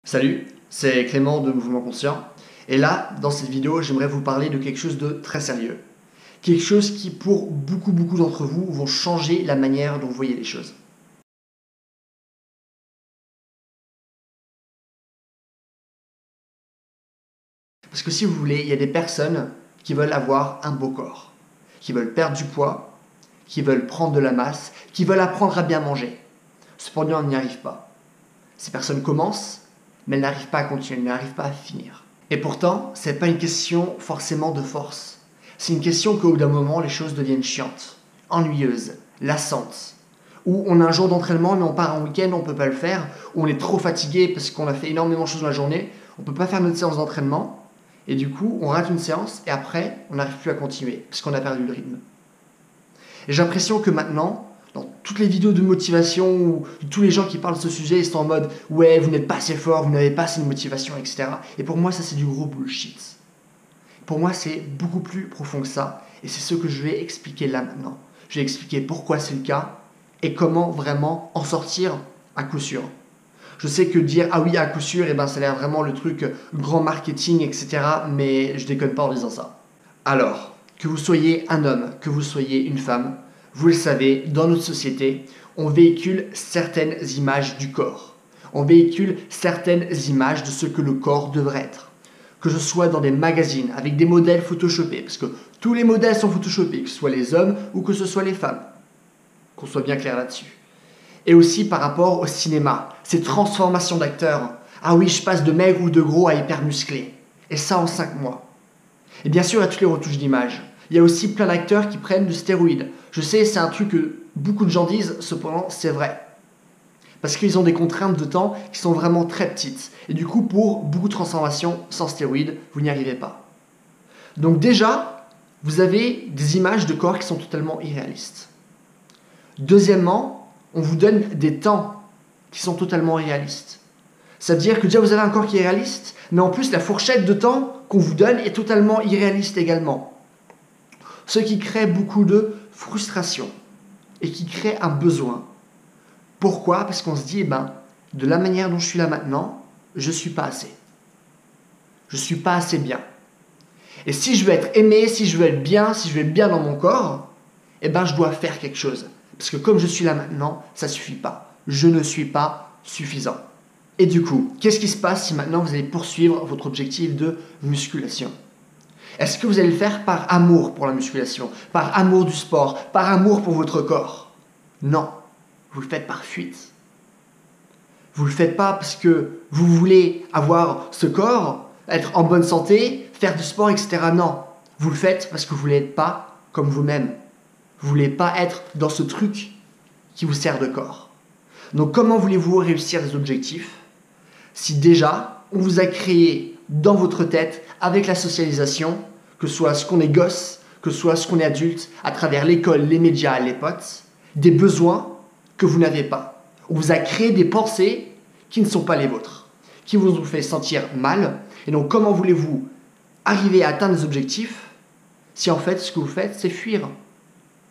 Salut, c'est Clément de Mouvement Conscient. Et là, dans cette vidéo, j'aimerais vous parler de quelque chose de très sérieux. Quelque chose qui, pour beaucoup d'entre vous, vont changer la manière dont vous voyez les choses. Parce que si vous voulez, il y a des personnes qui veulent avoir un beau corps, qui veulent perdre du poids, qui veulent prendre de la masse, qui veulent apprendre à bien manger. Cependant, elles n'y arrivent pas. Ces personnes commencent, mais elles n'arrivent pas à continuer, elles n'arrivent pas à finir. Et pourtant, ce n'est pas une question forcément de force. C'est une question qu'au bout d'un moment, les choses deviennent chiantes, ennuyeuses, lassantes. Ou on a un jour d'entraînement, mais on part un week-end, on ne peut pas le faire. Ou on est trop fatigué parce qu'on a fait énormément de choses dans la journée, on ne peut pas faire notre séance d'entraînement. Et du coup, on rate une séance et après, on n'arrive plus à continuer parce qu'on a perdu le rythme. Et j'ai l'impression que maintenant, dans toutes les vidéos de motivation ou tous les gens qui parlent de ce sujet, ils sont en mode « Ouais, vous n'êtes pas assez fort, vous n'avez pas assez de motivation, etc. » Et pour moi, ça, c'est du gros bullshit. Pour moi, c'est beaucoup plus profond que ça. Et c'est ce que je vais expliquer là maintenant. Je vais expliquer pourquoi c'est le cas et comment vraiment en sortir à coup sûr. Je sais que dire « Ah oui, à coup sûr », eh ben, ça a l'air vraiment le truc grand marketing, etc. Mais je déconne pas en disant ça. Alors, que vous soyez un homme, que vous soyez une femme, vous le savez, dans notre société, on véhicule certaines images du corps. On véhicule certaines images de ce que le corps devrait être. Que ce soit dans des magazines, avec des modèles photoshopés, parce que tous les modèles sont photoshopés, que ce soit les hommes ou que ce soit les femmes. Qu'on soit bien clair là-dessus. Et aussi par rapport au cinéma, ces transformations d'acteurs. Ah oui, je passe de maigre ou de gros à hyper musclé. Et ça en 5 mois. Et bien sûr, il y a toutes les retouches d'image. Il y a aussi plein d'acteurs qui prennent du stéroïde. Je sais, c'est un truc que beaucoup de gens disent, cependant, c'est vrai. Parce qu'ils ont des contraintes de temps qui sont vraiment très petites. Et du coup, pour beaucoup de transformations sans stéroïde, vous n'y arrivez pas. Donc déjà, vous avez des images de corps qui sont totalement irréalistes. Deuxièmement, on vous donne des temps qui sont totalement irréalistes. Ça veut dire que déjà vous avez un corps qui est réaliste, mais en plus la fourchette de temps qu'on vous donne est totalement irréaliste également. Ce qui crée beaucoup de frustration et qui crée un besoin. Pourquoi ? Parce qu'on se dit, de la manière dont je suis là maintenant, je ne suis pas assez. Je ne suis pas assez bien. Et si je veux être aimé, si je veux être bien, si je veux être bien dans mon corps, je dois faire quelque chose. Parce que comme je suis là maintenant, ça ne suffit pas. Je ne suis pas suffisant. Et du coup, qu'est-ce qui se passe si maintenant vous allez poursuivre votre objectif de musculation ? Est-ce que vous allez le faire par amour pour la musculation, par amour du sport, par amour pour votre corps ? Non, vous le faites par fuite. Vous ne le faites pas parce que vous voulez avoir ce corps, être en bonne santé, faire du sport, etc. Non, vous le faites parce que vous ne voulez être pas comme vous-même. Vous ne voulez pas être dans ce truc qui vous sert de corps. Donc comment voulez-vous réussir des objectifs si déjà on vous a créé dans votre tête, avec la socialisation, que ce soit ce qu'on est gosse, que ce soit ce qu'on est adulte, à travers l'école, les médias, les potes, des besoins que vous n'avez pas. On vous a créé des pensées qui ne sont pas les vôtres, qui vous ont fait sentir mal. Et donc comment voulez-vous arriver à atteindre des objectifs si en fait ce que vous faites c'est fuir ?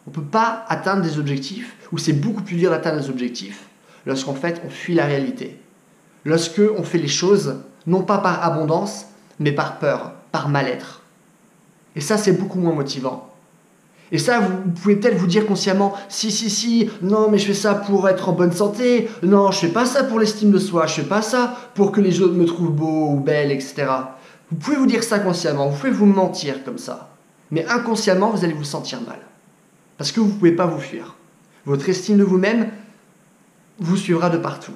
On ne peut pas atteindre des objectifs, ou c'est beaucoup plus dur d'atteindre des objectifs, lorsqu'en fait on fuit la réalité. Lorsque on fait les choses, non pas par abondance, mais par peur, par mal-être. Et ça, c'est beaucoup moins motivant. Et ça, vous pouvez peut-être vous dire consciemment, si, non, mais je fais ça pour être en bonne santé, non, je fais pas ça pour l'estime de soi, je fais pas ça pour que les autres me trouvent beau ou belle, etc. Vous pouvez vous dire ça consciemment, vous pouvez vous mentir comme ça. Mais inconsciemment, vous allez vous sentir mal. Parce que vous ne pouvez pas vous fuir. Votre estime de vous-même vous suivra de partout.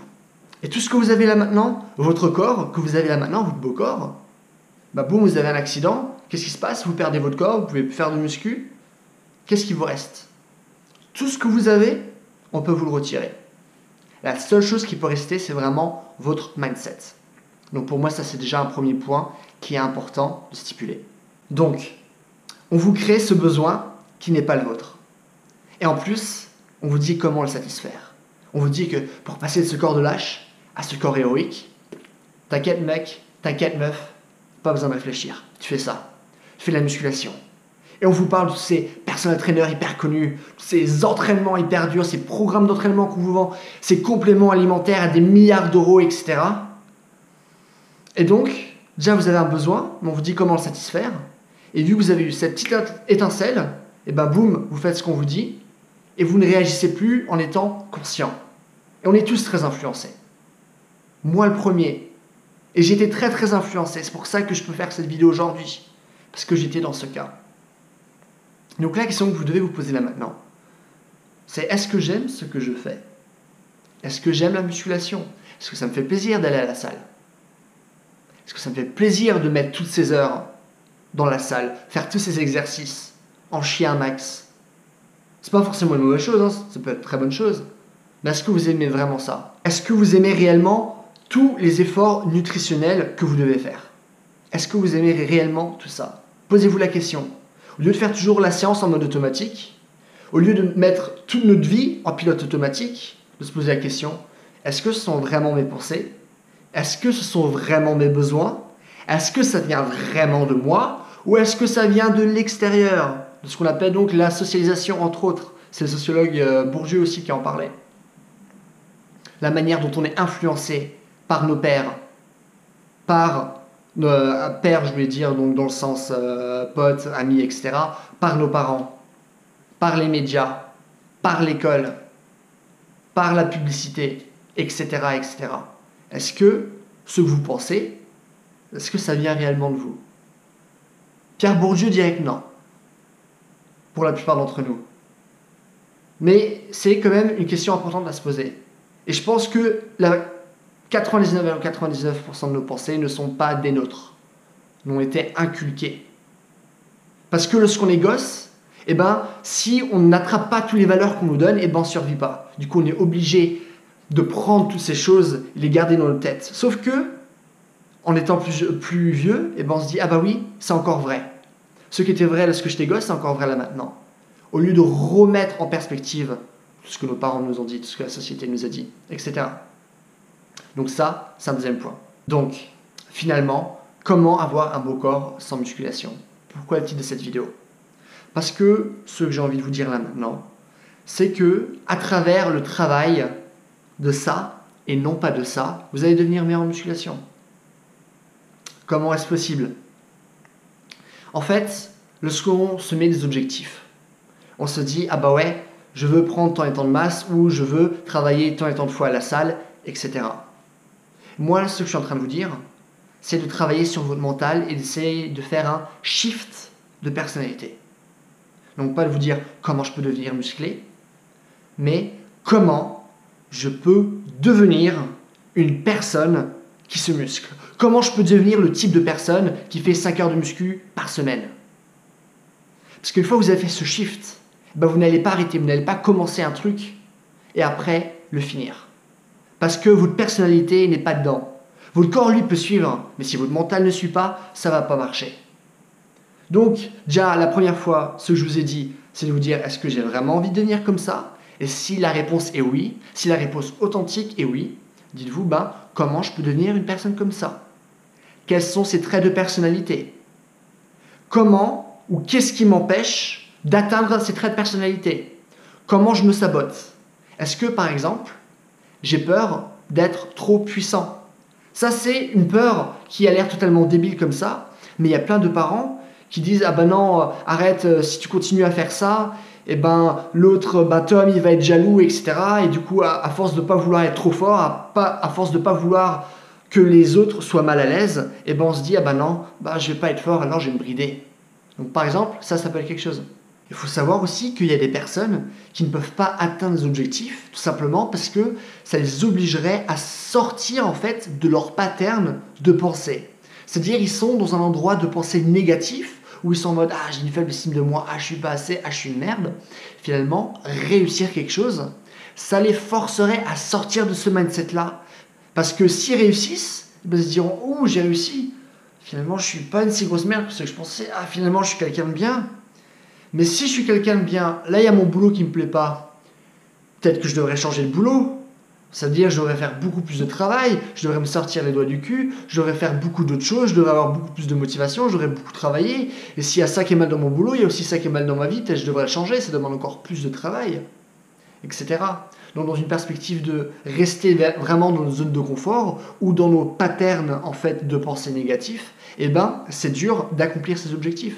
Et tout ce que vous avez là maintenant, votre corps, que vous avez là maintenant, votre beau corps, boum, vous avez un accident, qu'est-ce qui se passe ? Vous perdez votre corps, vous pouvez plus faire de muscu. Qu'est-ce qui vous reste ? Tout ce que vous avez, on peut vous le retirer. La seule chose qui peut rester, c'est vraiment votre mindset. Donc pour moi, ça c'est déjà un premier point qui est important de stipuler. Donc, on vous crée ce besoin qui n'est pas le vôtre. Et en plus, on vous dit comment le satisfaire. On vous dit que pour passer de ce corps de lâche à ce corps héroïque, t'inquiète mec, t'inquiète meuf, pas besoin de réfléchir. Tu fais ça. Tu fais de la musculation. Et on vous parle de ces personal trainers hyper connus, ces entraînements hyper durs, ces programmes d'entraînement qu'on vous vend, ces compléments alimentaires à des milliards d'euros, etc. Et donc, déjà vous avez un besoin, mais on vous dit comment le satisfaire. Et vu que vous avez eu cette petite étincelle, et ben boum, vous faites ce qu'on vous dit, et vous ne réagissez plus en étant conscient. Et on est tous très influencés. Moi le premier. Et j'ai été très très influencé. C'est pour ça que je peux faire cette vidéo aujourd'hui. Parce que j'étais dans ce cas. Donc la question que vous devez vous poser là maintenant, c'est est-ce que j'aime ce que je fais? Est-ce que j'aime la musculation? Est-ce que ça me fait plaisir d'aller à la salle? Est-ce que ça me fait plaisir de mettre toutes ces heures dans la salle, faire tous ces exercices, en chier un max? C'est pas forcément une mauvaise chose, hein, ça peut être une très bonne chose. Mais est-ce que vous aimez vraiment ça? Est-ce que vous aimez réellement tous les efforts nutritionnels que vous devez faire? Est-ce que vous aimez réellement tout ça? Posez-vous la question. Au lieu de faire toujours la séance en mode automatique, au lieu de mettre toute notre vie en pilote automatique, de se poser la question, est-ce que ce sont vraiment mes pensées? Est-ce que ce sont vraiment mes besoins? Est-ce que ça vient vraiment de moi? Ou est-ce que ça vient de l'extérieur? De ce qu'on appelle donc la socialisation, entre autres. C'est le sociologue Bourdieu aussi qui en parlait. La manière dont on est influencé par nos pères, par père, je voulais dire, donc dans le sens potes, amis, etc., par nos parents, par les médias, par l'école, par la publicité, etc., etc. Est-ce que ce que vous pensez, est-ce que ça vient réellement de vous? Pierre Bourdieu dirait que non, pour la plupart d'entre nous. Mais c'est quand même une question importante à se poser. Et je pense que 99,99% de nos pensées ne sont pas des nôtres, n'ont été inculquées. Parce que lorsqu'on est gosse, eh ben, si on n'attrape pas toutes les valeurs qu'on nous donne, eh ben, on ne survit pas. Du coup, on est obligé de prendre toutes ces choses et les garder dans notre tête. Sauf que, en étant plus vieux, eh ben, on se dit « Ah bah oui, c'est encore vrai. Ce qui était vrai lorsque j'étais gosse, c'est encore vrai là maintenant. » Au lieu de remettre en perspective tout ce que nos parents nous ont dit, tout ce que la société nous a dit, etc. Donc ça, c'est un deuxième point. Donc, finalement, comment avoir un beau corps sans musculation? Pourquoi le titre de cette vidéo? Parce que ce que j'ai envie de vous dire là maintenant, c'est que à travers le travail de ça, et non pas de ça, vous allez devenir meilleur en musculation. Comment est-ce possible? En fait, lorsqu'on se met des objectifs, on se dit « Ah bah ouais, je veux prendre tant et tant de masse » ou « Je veux travailler tant et tant de fois à la salle », etc. Moi, ce que je suis en train de vous dire, c'est de travailler sur votre mental et d'essayer de faire un shift de personnalité. Donc pas de vous dire comment je peux devenir musclé, mais comment je peux devenir une personne qui se muscle. Comment je peux devenir le type de personne qui fait 5 heures de muscu par semaine. Parce qu'une fois que vous avez fait ce shift, ben vous n'allez pas arrêter, vous n'allez pas commencer un truc et après le finir. Parce que votre personnalité n'est pas dedans. Votre corps, lui, peut suivre, mais si votre mental ne suit pas, ça ne va pas marcher. Donc, déjà, la première fois, ce que je vous ai dit, c'est de vous dire, est-ce que j'ai vraiment envie de devenir comme ça? Et si la réponse est oui, si la réponse authentique est oui, dites-vous, ben, comment je peux devenir une personne comme ça? Quels sont ces traits de personnalité? Comment ou qu'est-ce qui m'empêche d'atteindre ces traits de personnalité? Comment je me sabote? Est-ce que, par exemple, j'ai peur d'être trop puissant? Ça, c'est une peur qui a l'air totalement débile comme ça, mais il y a plein de parents qui disent « Ah ben non, arrête, si tu continues à faire ça, eh ben l'autre, ben Tom, il va être jaloux, etc. » Et du coup, à force de ne pas vouloir être trop fort, à force de ne pas vouloir que les autres soient mal à l'aise, eh ben on se dit « Ah ben non, ben, je ne vais pas être fort, alors je vais me brider. » Donc par exemple, ça s'appelle quelque chose. Il faut savoir aussi qu'il y a des personnes qui ne peuvent pas atteindre des objectifs, tout simplement parce que ça les obligerait à sortir en fait de leur pattern de pensée. C'est-à-dire ils sont dans un endroit de pensée négatif où ils sont en mode « Ah, j'ai une faible estime de moi, ah, je suis pas assez, ah, je suis une merde ». Finalement, réussir quelque chose, ça les forcerait à sortir de ce mindset-là. Parce que s'ils réussissent, ils se diront « Oh, j'ai réussi ». Finalement, je suis pas une si grosse merde parce que je pensais « Ah, finalement, je suis quelqu'un de bien ». Mais si je suis quelqu'un de bien, là il y a mon boulot qui ne me plaît pas, peut-être que je devrais changer de boulot. C'est-à-dire je devrais faire beaucoup plus de travail, je devrais me sortir les doigts du cul, je devrais faire beaucoup d'autres choses, je devrais avoir beaucoup plus de motivation, je devrais beaucoup travailler. Et s'il y a ça qui est mal dans mon boulot, il y a aussi ça qui est mal dans ma vie, peut-être je devrais le changer, ça demande encore plus de travail, etc. donc dans une perspective de rester vraiment dans notre zone de confort ou dans nos patterns en fait de pensée négatifs, eh ben c'est dur d'accomplir ces objectifs.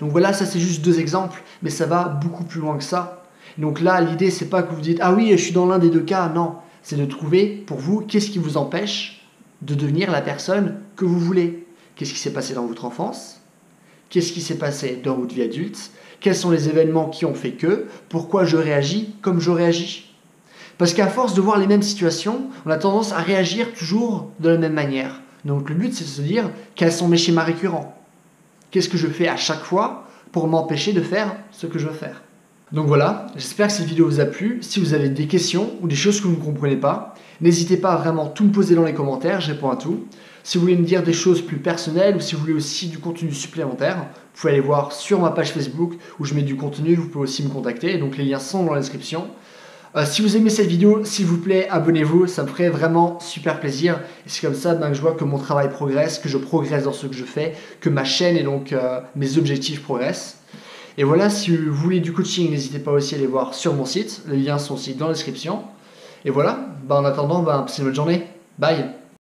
Donc voilà, ça c'est juste 2 exemples, mais ça va beaucoup plus loin que ça. Donc là, l'idée c'est pas que vous dites ah oui, je suis dans l'un des 2 cas, non, c'est de trouver pour vous qu'est-ce qui vous empêche de devenir la personne que vous voulez. Qu'est-ce qui s'est passé dans votre enfance? Qu'est-ce qui s'est passé dans votre vie adulte? Quels sont les événements qui ont fait que? Pourquoi je réagis comme je réagis? Parce qu'à force de voir les mêmes situations, on a tendance à réagir toujours de la même manière. Donc le but c'est de se dire quels sont mes schémas récurrents? Qu'est-ce que je fais à chaque fois pour m'empêcher de faire ce que je veux faire? Donc voilà, j'espère que cette vidéo vous a plu. Si vous avez des questions ou des choses que vous ne comprenez pas, n'hésitez pas à vraiment tout me poser dans les commentaires, je réponds à tout. Si vous voulez me dire des choses plus personnelles ou si vous voulez aussi du contenu supplémentaire, vous pouvez aller voir sur ma page Facebook où je mets du contenu, vous pouvez aussi me contacter, donc les liens sont dans la description. Si vous aimez cette vidéo, s'il vous plaît, abonnez-vous, ça me ferait vraiment super plaisir. Et c'est comme ça que je vois que mon travail progresse, que je progresse dans ce que je fais, que ma chaîne et donc mes objectifs progressent. Et voilà, si vous voulez du coaching, n'hésitez pas aussi à aller voir sur mon site, les liens sont aussi dans la description. Et voilà, en attendant, passez une bonne journée. Bye!